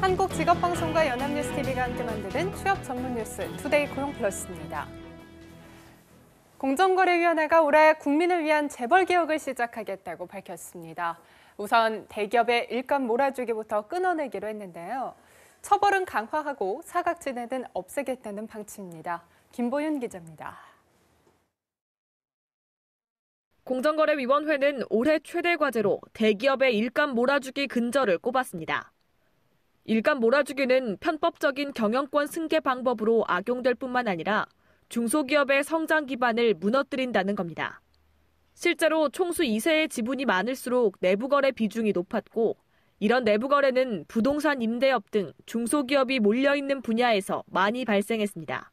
한국직업방송과 연합뉴스TV가 함께 만드는 취업 전문 뉴스 투데이 고용플러스입니다. 공정거래위원회가 올해 국민을 위한 재벌 개혁을 시작하겠다고 밝혔습니다. 우선 대기업의 일감 몰아주기부터 끊어내기로 했는데요. 처벌은 강화하고 사각지대는 없애겠다는 방침입니다. 김보윤 기자입니다. 공정거래위원회는 올해 최대 과제로 대기업의 일감 몰아주기 근절을 꼽았습니다. 일감 몰아주기는 편법적인 경영권 승계 방법으로 악용될 뿐만 아니라 중소기업의 성장 기반을 무너뜨린다는 겁니다. 실제로 총수 2세의 지분이 많을수록 내부거래 비중이 높았고 이런 내부거래는 부동산 임대업 등 중소기업이 몰려있는 분야에서 많이 발생했습니다.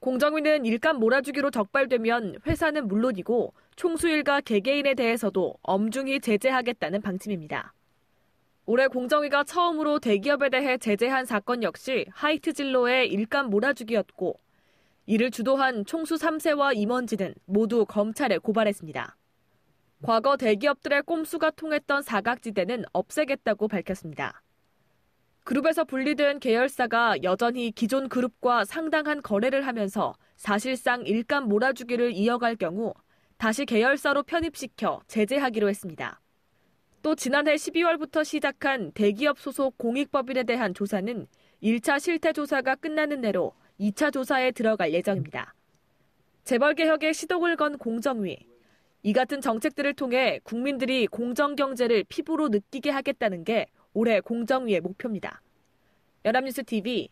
공정위는 일감 몰아주기로 적발되면 회사는 물론이고 총수 일가 개개인에 대해서도 엄중히 제재하겠다는 방침입니다. 올해 공정위가 처음으로 대기업에 대해 제재한 사건 역시 하이트진로의 일감 몰아주기였고 이를 주도한 총수 3세와 임원진은 모두 검찰에 고발했습니다. 과거 대기업들의 꼼수가 통했던 사각지대는 없애겠다고 밝혔습니다. 그룹에서 분리된 계열사가 여전히 기존 그룹과 상당한 거래를 하면서 사실상 일감 몰아주기를 이어갈 경우 다시 계열사로 편입시켜 제재하기로 했습니다. 또 지난해 12월부터 시작한 대기업 소속 공익법인에 대한 조사는 1차 실태 조사가 끝나는 내로 2차 조사에 들어갈 예정입니다. 재벌 개혁에 시동을 건 공정위. 이 같은 정책들을 통해 국민들이 공정경제를 피부로 느끼게 하겠다는 게 올해 공정위의 목표입니다. 연합뉴스TV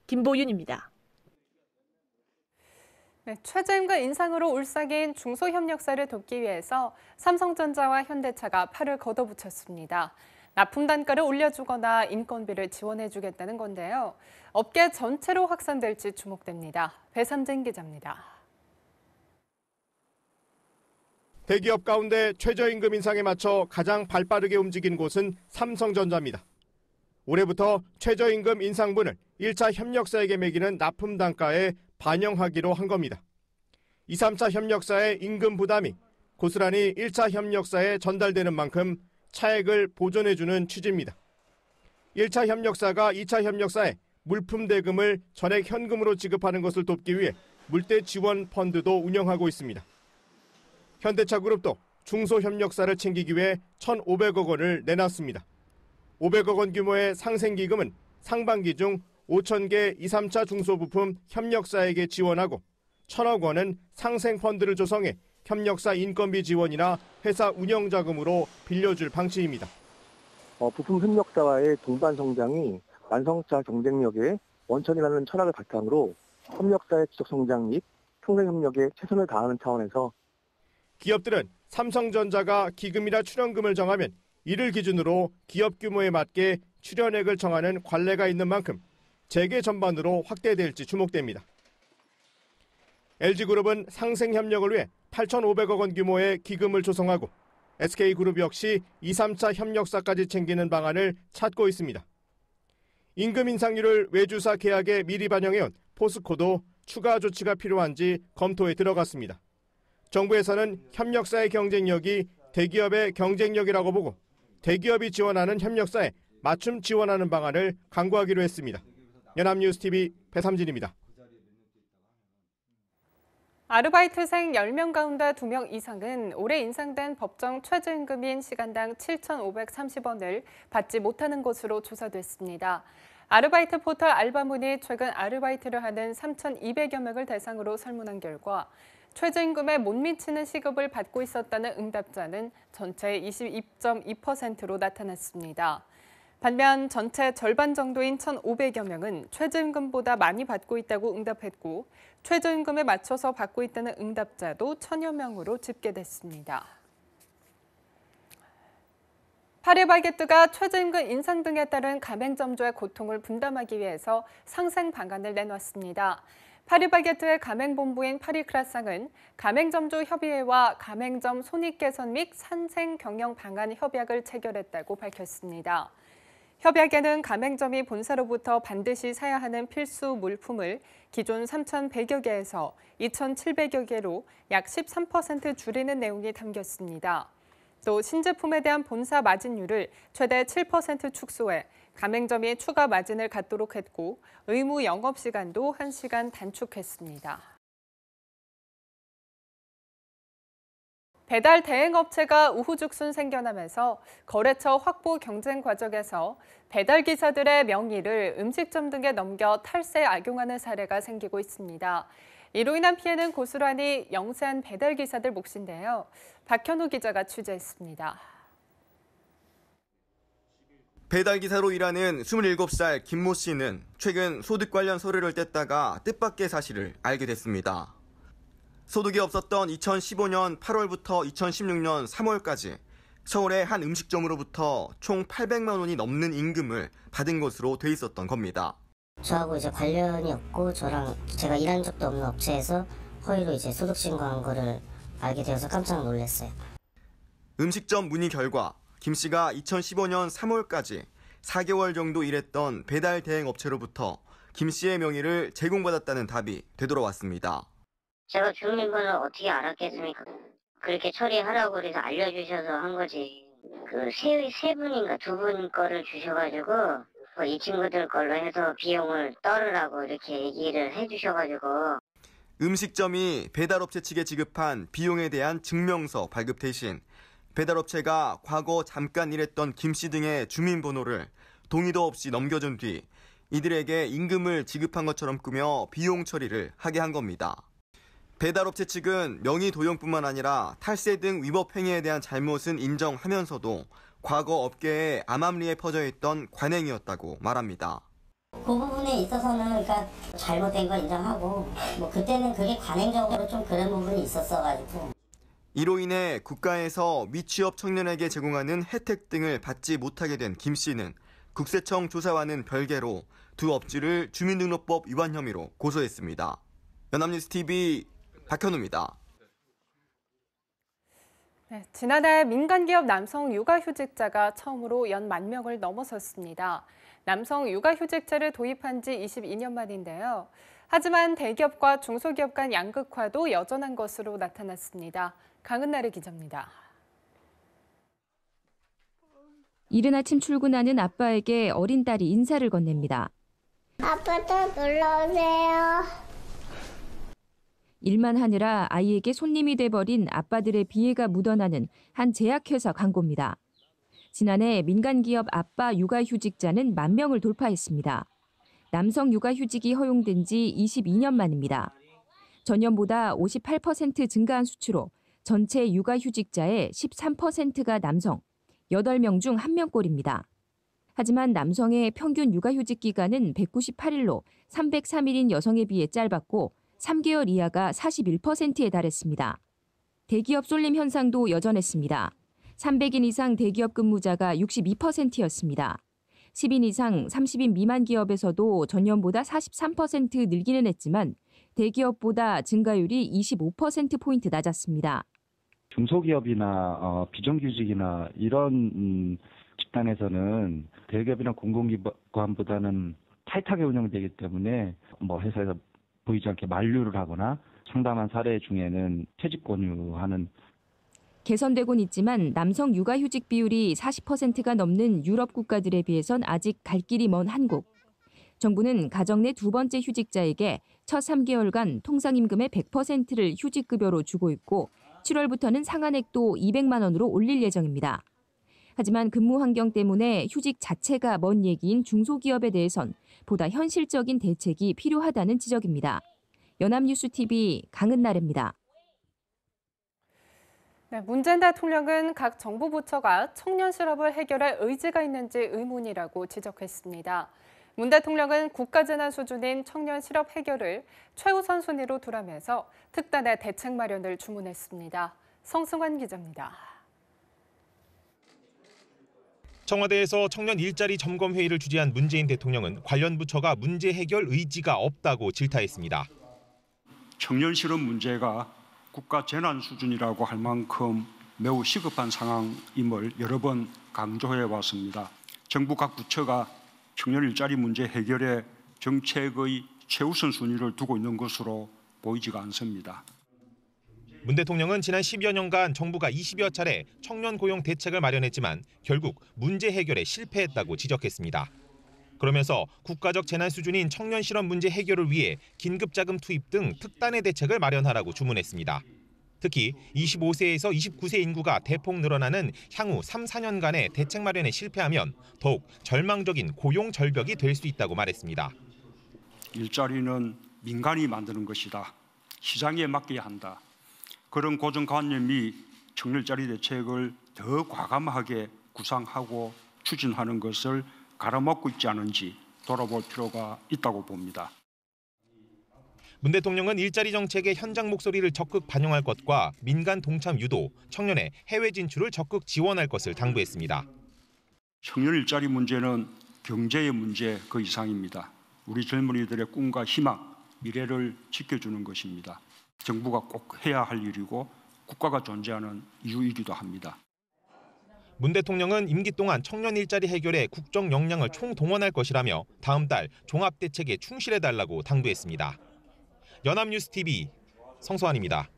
김보윤입니다. 네, 최저임금 인상으로 울상인 중소협력사를 돕기 위해서 삼성전자와 현대차가 팔을 걷어붙였습니다. 납품 단가를 올려주거나 인건비를 지원해주겠다는 건데요. 업계 전체로 확산될지 주목됩니다. 배삼진 기자입니다. 대기업 가운데 최저임금 인상에 맞춰 가장 발빠르게 움직인 곳은 삼성전자입니다. 올해부터 최저임금 인상분을 1차 협력사에게 매기는 납품 단가에 반영하기로 한 겁니다. 2, 3차 협력사의 임금 부담이 고스란히 1차 협력사에 전달되는 만큼 차액을 보존해주는 취지입니다. 1차 협력사가 2차 협력사에 물품 대금을 전액 현금으로 지급하는 것을 돕기 위해 물대 지원 펀드도 운영하고 있습니다. 현대차 그룹도 중소협력사를 챙기기 위해 1,500억 원을 내놨습니다. 500억 원 규모의 상생기금은 상반기 중 5,000개 2, 3차 중소부품 협력사에게 지원하고 1,000억 원은 상생펀드를 조성해 협력사 인건비 지원이나 회사 운영자금으로 빌려줄 방침입니다. 부품 협력사와의 동반 성장이 완성차 경쟁력의 원천이라는 철학을 바탕으로 협력사의 지속 성장 및 평생 협력에 최선을 다하는 차원에서 기업들은 삼성전자가 기금이나 출연금을 정하면 이를 기준으로 기업 규모에 맞게 출연액을 정하는 관례가 있는 만큼 재계 전반으로 확대될지 주목됩니다. LG그룹은 상생협력을 위해 8,500억 원 규모의 기금을 조성하고 SK그룹 역시 2, 3차 협력사까지 챙기는 방안을 찾고 있습니다. 임금 인상률을 외주사 계약에 미리 반영해온 포스코도 추가 조치가 필요한지 검토에 들어갔습니다. 정부에서는 협력사의 경쟁력이 대기업의 경쟁력이라고 보고 대기업이 지원하는 협력사에 맞춤 지원하는 방안을 강구하기로 했습니다. 연합뉴스TV 배삼진입니다. 아르바이트생 10명 가운데 2명 이상은 올해 인상된 법정 최저임금인 시간당 7,530원을 받지 못하는 것으로 조사됐습니다. 아르바이트 포털 알바몬이 최근 아르바이트를 하는 3,200여 명을 대상으로 설문한 결과 최저임금에 못 미치는 시급을 받고 있었다는 응답자는 전체의 22.2%로 나타났습니다. 반면 전체 절반 정도인 1,500여 명은 최저임금보다 많이 받고 있다고 응답했고 최저임금에 맞춰서 받고 있다는 응답자도 1,000여 명으로 집계됐습니다. 파리바게뜨가 최저임금 인상 등에 따른 가맹점주의 고통을 분담하기 위해서 상생 방안을 내놨습니다. 파리바게뜨의 가맹본부인 파리크라상은 가맹점주협의회와 가맹점 손익 개선 및 상생 경영 방안 협약을 체결했다고 밝혔습니다. 협약에는 가맹점이 본사로부터 반드시 사야 하는 필수 물품을 기존 3,100여 개에서 2,700여 개로 약 13% 줄이는 내용이 담겼습니다. 또 신제품에 대한 본사 마진율을 최대 7% 축소해 가맹점이 추가 마진을 갖도록 했고 의무 영업시간도 1시간 단축했습니다. 배달 대행업체가 우후죽순 생겨나면서 거래처 확보 경쟁 과정에서 배달기사들의 명의를 음식점 등에 넘겨 탈세 악용하는 사례가 생기고 있습니다. 이로 인한 피해는 고스란히 영세한 배달기사들 몫인데요. 박현우 기자가 취재했습니다. 배달기사로 일하는 27살 김모 씨는 최근 소득 관련 서류를 뗐다가 뜻밖의 사실을 알게 됐습니다. 소득이 없었던 2015년 8월부터 2016년 3월까지 서울의 한 음식점으로부터 총 800만 원이 넘는 임금을 받은 것으로 돼 있었던 겁니다. 저하고 이제 관련이 없고 제가 일한 적도 없는 업체에서 허위로 이제 소득 신고한 거를 알게 되어서 깜짝 놀랐어요. 음식점 문의 결과 김 씨가 2015년 3월까지 4개월 정도 일했던 배달 대행 업체로부터 김 씨의 명의를 제공받았다는 답이 되돌아왔습니다. 제가 주민번호를 어떻게 알았겠습니까? 그렇게 처리하라고 그래서 알려주셔서 한 거지. 그 세 분인가 두 분 거를 주셔가지고 이 친구들 걸로 해서 비용을 떨으라고 이렇게 얘기를 해주셔가지고. 음식점이 배달업체 측에 지급한 비용에 대한 증명서 발급 대신 배달업체가 과거 잠깐 일했던 김 씨 등의 주민번호를 동의도 없이 넘겨준 뒤 이들에게 임금을 지급한 것처럼 꾸며 비용 처리를 하게 한 겁니다. 배달업체 측은 명의 도용뿐만 아니라 탈세 등 위법 행위에 대한 잘못은 인정하면서도 과거 업계에 암암리에 퍼져있던 관행이었다고 말합니다. 그 부분에 있어서는 그러니까 잘못된 걸 인정하고 그때는 그게 관행적으로 좀 그런 부분이 있었어가지고. 이로 인해 국가에서 미취업 청년에게 제공하는 혜택 등을 받지 못하게 된 김 씨는 국세청 조사와는 별개로 두 업주를 주민등록법 위반 혐의로 고소했습니다. 연합뉴스TV 박현우입니다. 네, 지난해 민간기업 남성 육아휴직자가 처음으로 연 10,000명을 넘어섰습니다. 남성 육아휴직제를 도입한 지 22년 만인데요. 하지만 대기업과 중소기업 간 양극화도 여전한 것으로 나타났습니다. 강은나래 기자입니다. 이른 아침 출근하는 아빠에게 어린 딸이 인사를 건넵니다. 아빠 또 놀러오세요. 일만 하느라 아이에게 손님이 돼버린 아빠들의 비애가 묻어나는 한 제약회사 광고입니다. 지난해 민간기업 아빠 육아휴직자는 10,000명을 돌파했습니다. 남성 육아휴직이 허용된 지 22년 만입니다. 전년보다 58% 증가한 수치로 전체 육아휴직자의 13%가 남성, 8명 중 1명꼴입니다. 하지만 남성의 평균 육아휴직 기간은 198일로 303일인 여성에 비해 짧았고 3개월 이하가 41%에 달했습니다. 대기업 쏠림 현상도 여전했습니다. 300인 이상 대기업 근무자가 62%였습니다. 10인 이상 30인 미만 기업에서도 전년보다 43% 늘기는 했지만 대기업보다 증가율이 25%포인트 낮았습니다. 중소기업이나 비정규직이나 이런 집단에서는 대기업이나 공공기관보다는 타이트하게 운영되기 때문에 회사에서 보이지 않게 만류를 하거나 상당한 사례 중에는 퇴직 권유하는. 개선되곤 있지만 남성 육아휴직 비율이 40%가 넘는 유럽 국가들에 비해선 아직 갈 길이 먼 한국. 정부는 가정 내 두 번째 휴직자에게 첫 3개월간 통상임금의 100%를 휴직급여로 주고 있고 7월부터는 상한액도 200만 원으로 올릴 예정입니다. 하지만 근무 환경 때문에 휴직 자체가 먼 얘기인 중소기업에 대해선 보다 현실적인 대책이 필요하다는 지적입니다. 연합뉴스TV 강은나래입니다. 네, 문재인 대통령은 각 정부 부처가 청년 실업을 해결할 의지가 있는지 의문이라고 지적했습니다. 문 대통령은 국가재난 수준인 청년 실업 해결을 최우선 순위로 두라면서 특단의 대책 마련을 주문했습니다. 성승환 기자입니다. 청와대에서 청년 일자리 점검 회의를 주재한 문재인 대통령은 관련 부처가 문제 해결 의지가 없다고 질타했습니다. 청년 실업 문제가 국가 재난 수준이라고 할 만큼 매우 시급한 상황임을 여러 번 강조해 왔습니다. 정부 각 부처가 청년 일자리 문제 해결에 정책의 최우선 순위를 두고 있는 것으로 보이지가 않습니다. 문 대통령은 지난 10여 년간 정부가 20여 차례 청년 고용 대책을 마련했지만 결국 문제 해결에 실패했다고 지적했습니다. 그러면서 국가적 재난 수준인 청년 실업 문제 해결을 위해 긴급자금 투입 등 특단의 대책을 마련하라고 주문했습니다. 특히 25세에서 29세 인구가 대폭 늘어나는 향후 3, 4년간의 대책 마련에 실패하면 더욱 절망적인 고용 절벽이 될 수 있다고 말했습니다. 일자리는 민간이 만드는 것이다. 시장에 맡겨야 한다. 그런 고정관념이 청일자리 대책을 더 과감하게 구상하고 추진하는 것을 갈아먹고 있지 않은지 돌아볼 필요가 있다고 봅니다. 문 대통령은 일자리 정책의 현장 목소리를 적극 반영할 것과 민간 동참 유도, 청년의 해외 진출을 적극 지원할 것을 당부했습니다. 청년 일자리 문제는 경제의 문제 그 이상입니다. 우리 젊은이들의 꿈과 희망, 미래를 지켜주는 것입니다. 정부가 꼭 해야 할 일이고 국가가 존재하는 이유이기도 합니다. 문 대통령은 임기 동안 청년 일자리 해결에 국정 역량을 총동원할 것이라며 다음 달 종합대책에 충실해달라고 당부했습니다. 연합뉴스TV 성소환입니다.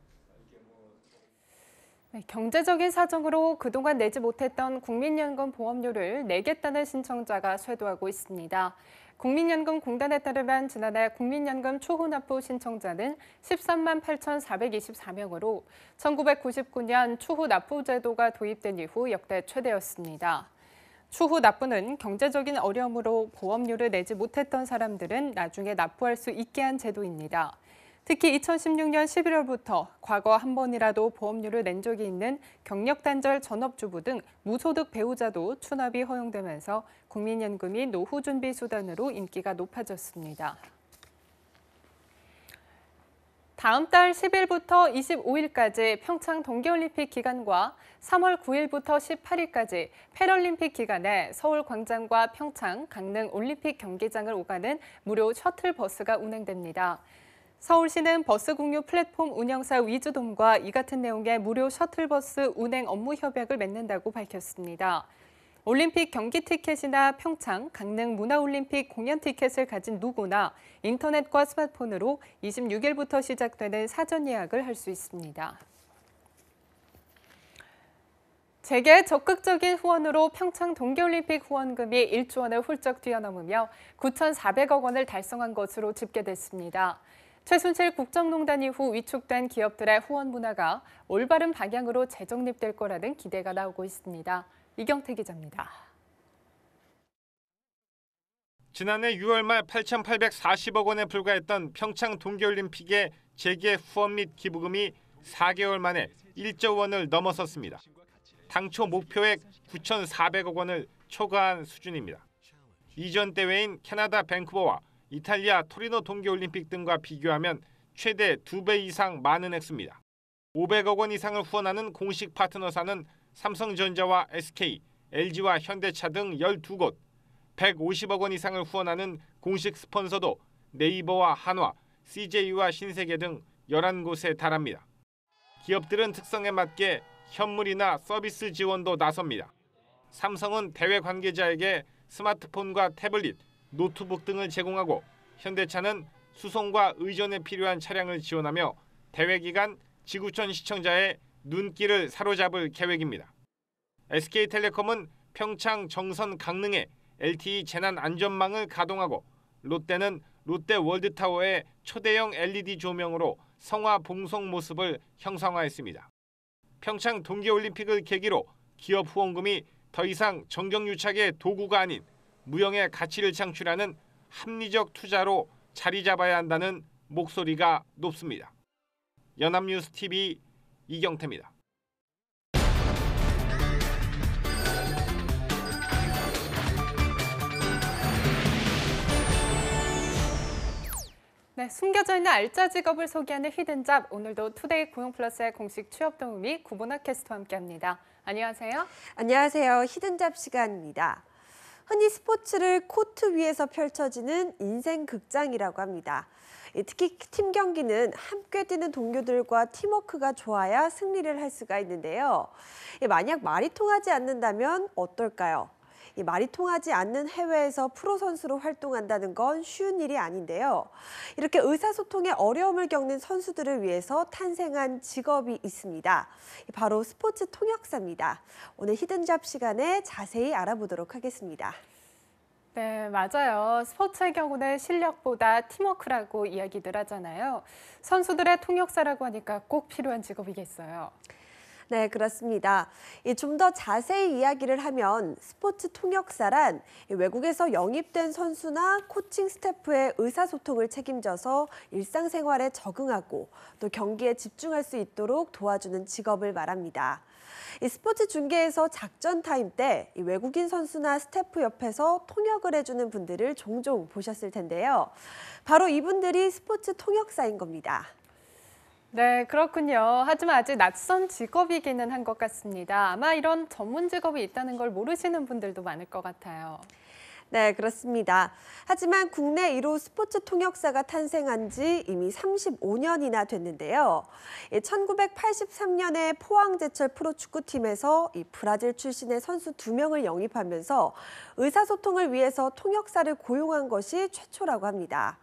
경제적인 사정으로 그동안 내지 못했던 국민연금 보험료를 내겠다는 신청자가 쇄도하고 있습니다. 국민연금공단에 따르면 지난해 국민연금 초후납부 신청자는 13만 8,424명으로 1999년 초후납부 제도가 도입된 이후 역대 최대였습니다. 초후납부는 경제적인 어려움으로 보험료를 내지 못했던 사람들은 나중에 납부할 수 있게 한 제도입니다. 특히 2016년 11월부터 과거 한 번이라도 보험료를 낸 적이 있는 경력단절 전업주부 등 무소득 배우자도 추납이 허용되면서 국민연금이 노후 준비 수단으로 인기가 높아졌습니다. 다음 달 10일부터 25일까지 평창 동계올림픽 기간과 3월 9일부터 18일까지 패럴림픽 기간에 서울 광장과 평창, 강릉 올림픽 경기장을 오가는 무료 셔틀버스가 운행됩니다. 서울시는 버스 공유 플랫폼 운영사 위즈돔과 이 같은 내용의 무료 셔틀버스 운행 업무 협약을 맺는다고 밝혔습니다. 올림픽 경기 티켓이나 평창, 강릉 문화올림픽 공연 티켓을 가진 누구나 인터넷과 스마트폰으로 26일부터 시작되는 사전 예약을 할 수 있습니다. 재계 적극적인 후원으로 평창 동계올림픽 후원금이 1조 원을 훌쩍 뛰어넘으며 9,400억 원을 달성한 것으로 집계됐습니다. 최순실 국정농단 이후 위축된 기업들의 후원 문화가 올바른 방향으로 재정립될 거라는 기대가 나오고 있습니다. 이경태 기자입니다. 지난해 6월 말 8,840억 원에 불과했던 평창 동계올림픽의 재계 후원 및 기부금이 4개월 만에 1조 원을 넘어섰습니다. 당초 목표액 9,400억 원을 초과한 수준입니다. 이전 대회인 캐나다 밴쿠버와 이탈리아 토리노 동계올림픽 등과 비교하면 최대 2배 이상 많은 액수입니다. 500억 원 이상을 후원하는 공식 파트너사는 삼성전자와 SK, LG와 현대차 등 12곳, 150억 원 이상을 후원하는 공식 스폰서도 네이버와 한화, CJ와 신세계 등 11곳에 달합니다. 기업들은 특성에 맞게 현물이나 서비스 지원도 나섭니다. 삼성은 대회 관계자에게 스마트폰과 태블릿, 노트북 등을 제공하고 현대차는 수송과 의전에 필요한 차량을 지원하며 대회 기간 지구촌 시청자의 눈길을 사로잡을 계획입니다. SK텔레콤은 평창 정선 강릉에 LTE 재난 안전망을 가동하고 롯데는 롯데 월드타워의 초대형 LED 조명으로 성화 봉송 모습을 형상화했습니다. 평창 동계올림픽을 계기로 기업 후원금이 더 이상 정경유착의 도구가 아닌 무형의 가치를 창출하는 합리적 투자로 자리 잡아야 한다는 목소리가 높습니다. 연합뉴스TV 이경태입니다. 네, 숨겨져 있는 알짜 직업을 소개하는 히든잡, 오늘도 투데이 고용플러스의 공식 취업 도우미 구보나 캐스터와 함께합니다. 안녕하세요. 안녕하세요. 히든잡 시간입니다. 흔히 스포츠를 코트 위에서 펼쳐지는 인생 극장이라고 합니다. 특히 팀 경기는 함께 뛰는 동료들과 팀워크가 좋아야 승리를 할 수가 있는데요. 만약 말이 통하지 않는다면 어떨까요? 말이 통하지 않는 해외에서 프로 선수로 활동한다는 건 쉬운 일이 아닌데요. 이렇게 의사소통에 어려움을 겪는 선수들을 위해서 탄생한 직업이 있습니다. 바로 스포츠 통역사입니다. 오늘 히든잡 시간에 자세히 알아보도록 하겠습니다. 네, 맞아요. 스포츠의 경우는 실력보다 팀워크라고 이야기들 하잖아요. 선수들의 통역사라고 하니까 꼭 필요한 직업이겠어요. 네, 그렇습니다. 좀 더 자세히 이야기를 하면 스포츠 통역사란 외국에서 영입된 선수나 코칭 스태프의 의사소통을 책임져서 일상생활에 적응하고 또 경기에 집중할 수 있도록 도와주는 직업을 말합니다. 스포츠 중계에서 작전 타임 때 외국인 선수나 스태프 옆에서 통역을 해주는 분들을 종종 보셨을 텐데요. 바로 이분들이 스포츠 통역사인 겁니다. 네, 그렇군요. 하지만 아직 낯선 직업이기는 한 것 같습니다. 아마 이런 전문 직업이 있다는 걸 모르시는 분들도 많을 것 같아요. 네, 그렇습니다. 하지만 국내 1호 스포츠 통역사가 탄생한 지 이미 35년이나 됐는데요. 1983년에 포항제철 프로축구팀에서 브라질 출신의 선수 2명을 영입하면서 의사소통을 위해서 통역사를 고용한 것이 최초라고 합니다.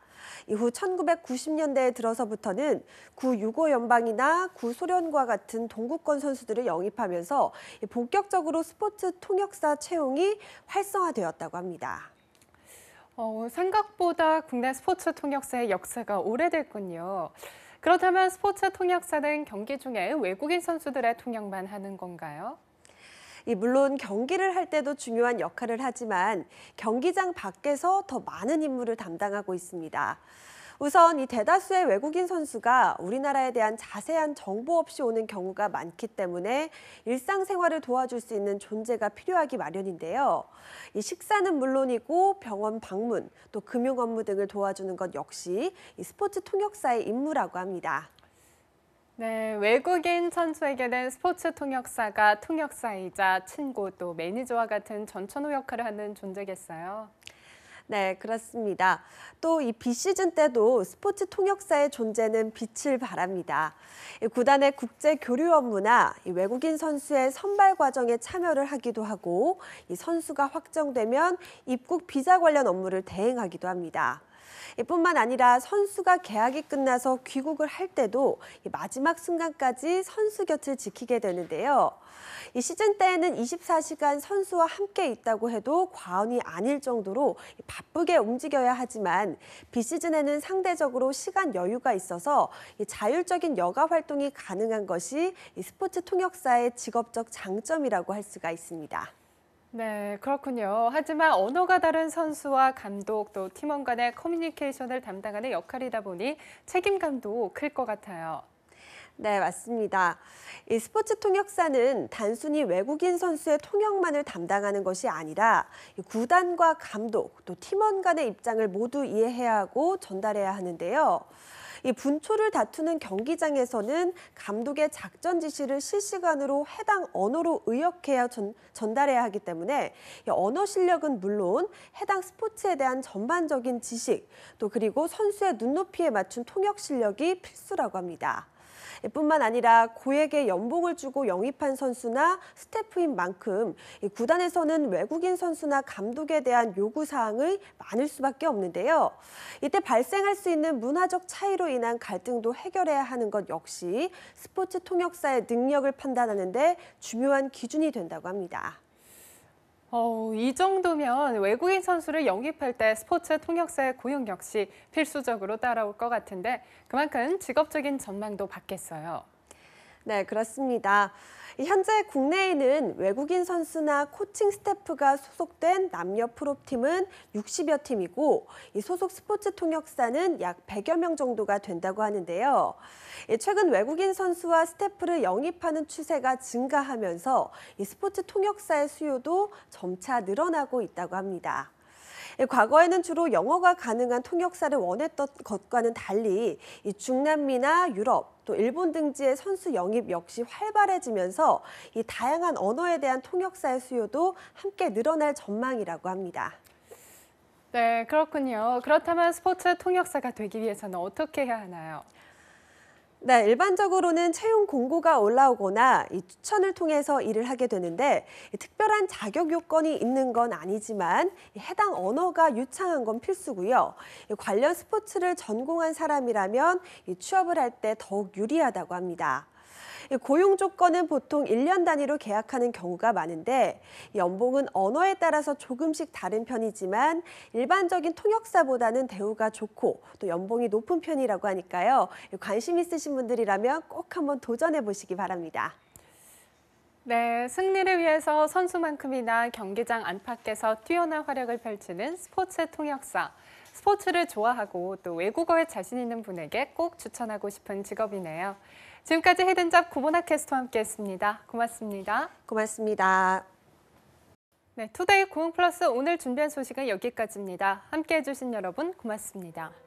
이후 1990년대에 들어서부터는 구유고 연방이나 구소련과 같은 동구권 선수들을 영입하면서 본격적으로 스포츠 통역사 채용이 활성화되었다고 합니다. 생각보다 국내 스포츠 통역사의 역사가 오래됐군요. 그렇다면 스포츠 통역사는 경기 중에 외국인 선수들의 통역만 하는 건가요? 물론 경기를 할 때도 중요한 역할을 하지만 경기장 밖에서 더 많은 임무를 담당하고 있습니다. 우선 대다수의 외국인 선수가 우리나라에 대한 자세한 정보 없이 오는 경우가 많기 때문에 일상생활을 도와줄 수 있는 존재가 필요하기 마련인데요. 식사는 물론이고 병원 방문, 또 금융 업무 등을 도와주는 것 역시 스포츠 통역사의 임무라고 합니다. 네, 외국인 선수에게는 스포츠 통역사가 통역사이자 친구 또 매니저와 같은 전천후 역할을 하는 존재겠어요. 네, 그렇습니다. 또 이 비시즌 때도 스포츠 통역사의 존재는 빛을 발합니다. 구단의 국제 교류 업무나 외국인 선수의 선발 과정에 참여를 하기도 하고 선수가 확정되면 입국 비자 관련 업무를 대행하기도 합니다. 뿐만 아니라 선수가 계약이 끝나서 귀국을 할 때도 마지막 순간까지 선수 곁을 지키게 되는데요. 이 시즌 때에는 24시간 선수와 함께 있다고 해도 과언이 아닐 정도로 바쁘게 움직여야 하지만 비시즌에는 상대적으로 시간 여유가 있어서 자율적인 여가 활동이 가능한 것이 스포츠 통역사의 직업적 장점이라고 할 수가 있습니다. 네, 그렇군요. 하지만 언어가 다른 선수와 감독 또 팀원 간의 커뮤니케이션을 담당하는 역할이다 보니 책임감도 클 것 같아요. 네, 맞습니다. 이 스포츠 통역사는 단순히 외국인 선수의 통역만을 담당하는 것이 아니라 구단과 감독, 또 팀원 간의 입장을 모두 이해해야 하고 전달해야 하는데요. 이 분초를 다투는 경기장에서는 감독의 작전 지시를 실시간으로 해당 언어로 의역해야 전달해야 하기 때문에 언어 실력은 물론 해당 스포츠에 대한 전반적인 지식, 또 그리고 선수의 눈높이에 맞춘 통역 실력이 필수라고 합니다. 뿐만 아니라 고액의 연봉을 주고 영입한 선수나 스태프인 만큼 구단에서는 외국인 선수나 감독에 대한 요구사항이 많을 수밖에 없는데요. 이때 발생할 수 있는 문화적 차이로 인한 갈등도 해결해야 하는 것 역시 스포츠 통역사의 능력을 판단하는 데 중요한 기준이 된다고 합니다. 이 정도면 외국인 선수를 영입할 때 스포츠 통역사의 고용 역시 필수적으로 따라올 것 같은데 그만큼 직업적인 전망도 받겠어요. 네, 그렇습니다. 현재 국내에는 외국인 선수나 코칭 스태프가 소속된 남녀 프로팀은 60여 팀이고 이 소속 스포츠 통역사는 약 100여 명 정도가 된다고 하는데요. 최근 외국인 선수와 스태프를 영입하는 추세가 증가하면서 이 스포츠 통역사의 수요도 점차 늘어나고 있다고 합니다. 과거에는 주로 영어가 가능한 통역사를 원했던 것과는 달리 중남미나 유럽, 또 일본 등지의 선수 영입 역시 활발해지면서 이 다양한 언어에 대한 통역사의 수요도 함께 늘어날 전망이라고 합니다. 네, 그렇군요. 그렇다면 스포츠 통역사가 되기 위해서는 어떻게 해야 하나요? 네, 일반적으로는 채용 공고가 올라오거나 이 추천을 통해서 일을 하게 되는데 특별한 자격 요건이 있는 건 아니지만 해당 언어가 유창한 건 필수고요. 관련 스포츠를 전공한 사람이라면 취업을 할 때 더욱 유리하다고 합니다. 고용 조건은 보통 1년 단위로 계약하는 경우가 많은데 연봉은 언어에 따라서 조금씩 다른 편이지만 일반적인 통역사보다는 대우가 좋고 또 연봉이 높은 편이라고 하니까요. 관심 있으신 분들이라면 꼭 한번 도전해 보시기 바랍니다. 네, 승리를 위해서 선수만큼이나 경기장 안팎에서 뛰어난 활약을 펼치는 스포츠 통역사. 스포츠를 좋아하고 또 외국어에 자신 있는 분에게 꼭 추천하고 싶은 직업이네요. 지금까지 히든잡 구본아 캐스터와 함께했습니다. 고맙습니다. 고맙습니다. 네, 투데이 고용플러스 오늘 준비한 소식은 여기까지입니다. 함께해 주신 여러분 고맙습니다.